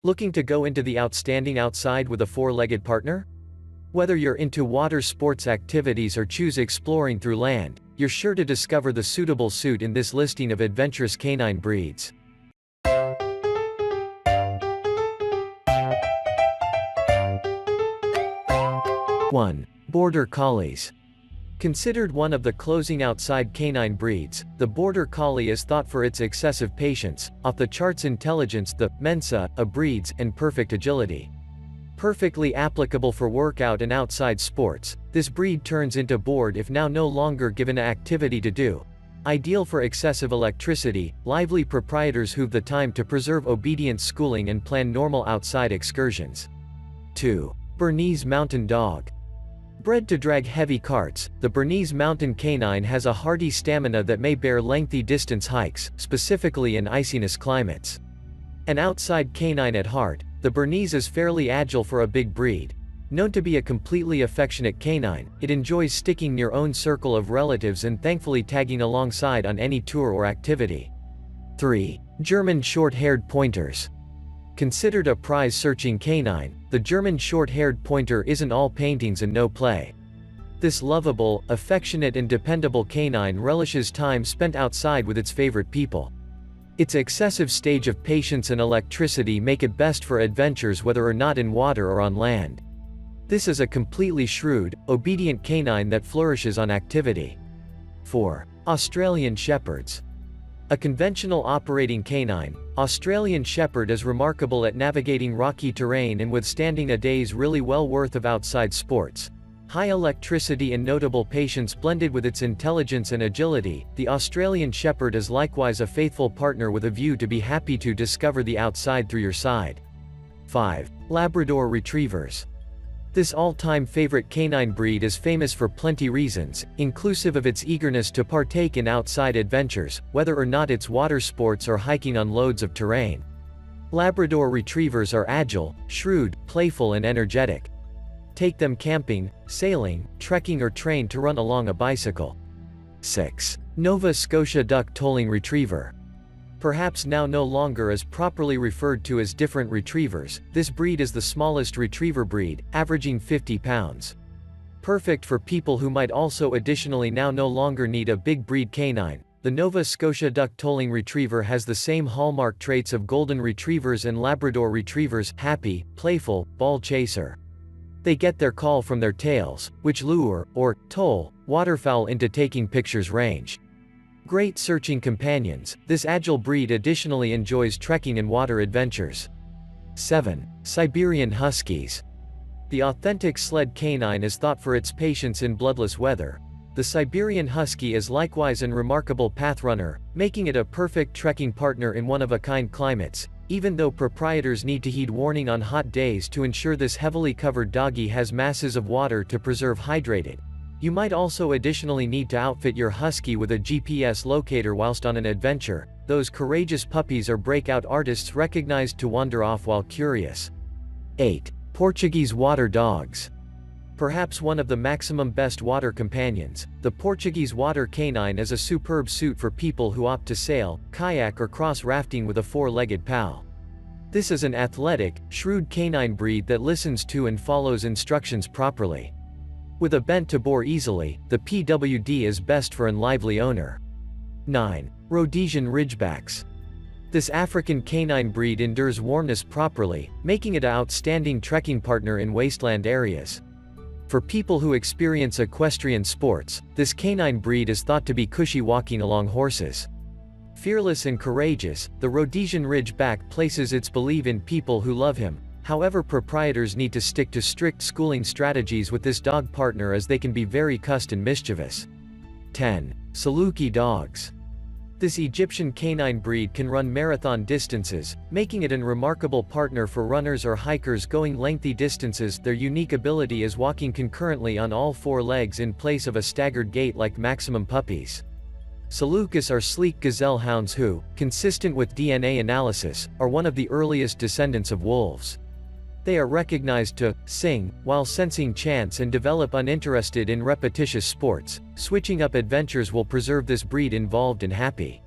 Looking to go into the outstanding outside with a four-legged partner? Whether you're into water sports activities or choose exploring through land, you're sure to discover the suitable suit in this listing of adventurous canine breeds. 1. Border Collies. Considered one of the closing outside canine breeds, the Border Collie is thought for its excessive patience, off-the-charts intelligence, the Mensa breeds, and perfect agility. Perfectly applicable for workout and outside sports, this breed turns into bored if now no longer given an activity to do. Ideal for excessive electricity, lively proprietors who've the time to preserve obedient schooling and plan normal outside excursions. 2. Bernese Mountain Dog. Bred to drag heavy carts, the Bernese Mountain Canine has a hardy stamina that may bear lengthy distance hikes, specifically in iciness climates. An outside canine at heart, the Bernese is fairly agile for a big breed. Known to be a completely affectionate canine, it enjoys sticking near own circle of relatives and thankfully tagging alongside on any tour or activity. 3. German Short-Haired Pointers. Considered a prize-searching canine, the German short-haired pointer isn't all paintings and no play. This lovable, affectionate and dependable canine relishes time spent outside with its favorite people. Its excessive stage of patience and electricity make it best for adventures whether or not in water or on land. This is a completely shrewd, obedient canine that flourishes on activity. 4. Australian Shepherds. A conventional operating canine, Australian Shepherd is remarkable at navigating rocky terrain and withstanding a day's really well worth of outside sports. High electricity and notable patience blended with its intelligence and agility, the Australian Shepherd is likewise a faithful partner with a view to be happy to discover the outside through your side. 5. Labrador Retrievers. This all-time favorite canine breed is famous for plenty reasons, inclusive of its eagerness to partake in outside adventures, whether or not it's water sports or hiking on loads of terrain. Labrador Retrievers are agile, shrewd, playful and energetic. Take them camping, sailing, trekking or train to run along a bicycle. 6. Nova Scotia Duck Tolling Retriever. Perhaps now no longer as properly referred to as different retrievers, this breed is the smallest retriever breed, averaging 50 pounds. Perfect for people who might also additionally now no longer need a big breed canine, the Nova Scotia Duck Tolling Retriever has the same hallmark traits of Golden Retrievers and Labrador Retrievers: happy, playful, ball chaser. They get their call from their tails, which lure, or toll, waterfowl into taking pictures range. Great searching companions, this agile breed additionally enjoys trekking and water adventures. 7. Siberian Huskies. The authentic sled canine is thought for its patience in bloodless weather. The Siberian Husky is likewise an remarkable path runner, making it a perfect trekking partner in one-of-a-kind climates, even though proprietors need to heed warning on hot days to ensure this heavily covered doggy has masses of water to preserve hydrated. You might also additionally need to outfit your husky with a GPS locator whilst on an adventure. Those courageous puppies are breakout artists recognized to wander off while curious. 8. Portuguese Water Dogs. Perhaps one of the maximum best water companions, the Portuguese Water Canine is a superb suit for people who opt to sail, kayak or cross rafting with a four-legged pal. This is an athletic, shrewd canine breed that listens to and follows instructions properly. With a bent to bore easily, the PWD is best for an lively owner. 9. Rhodesian Ridgebacks. This African canine breed endures warmness properly, making it an outstanding trekking partner in wasteland areas. For people who experience equestrian sports, this canine breed is thought to be cushy walking along horses. Fearless and courageous, the Rhodesian Ridgeback places its belief in people who love him. However, proprietors need to stick to strict schooling strategies with this dog partner as they can be very cussed and mischievous. 10. Saluki Dogs. This Egyptian canine breed can run marathon distances, making it a remarkable partner for runners or hikers going lengthy distances. Their unique ability is walking concurrently on all four legs in place of a staggered gait like maximum puppies. Salukis are sleek gazelle hounds who, consistent with DNA analysis, are one of the earliest descendants of wolves. They are recognized to sing while sensing chance and develop uninterested in repetitious sports. Switching up adventures will preserve this breed involved and happy.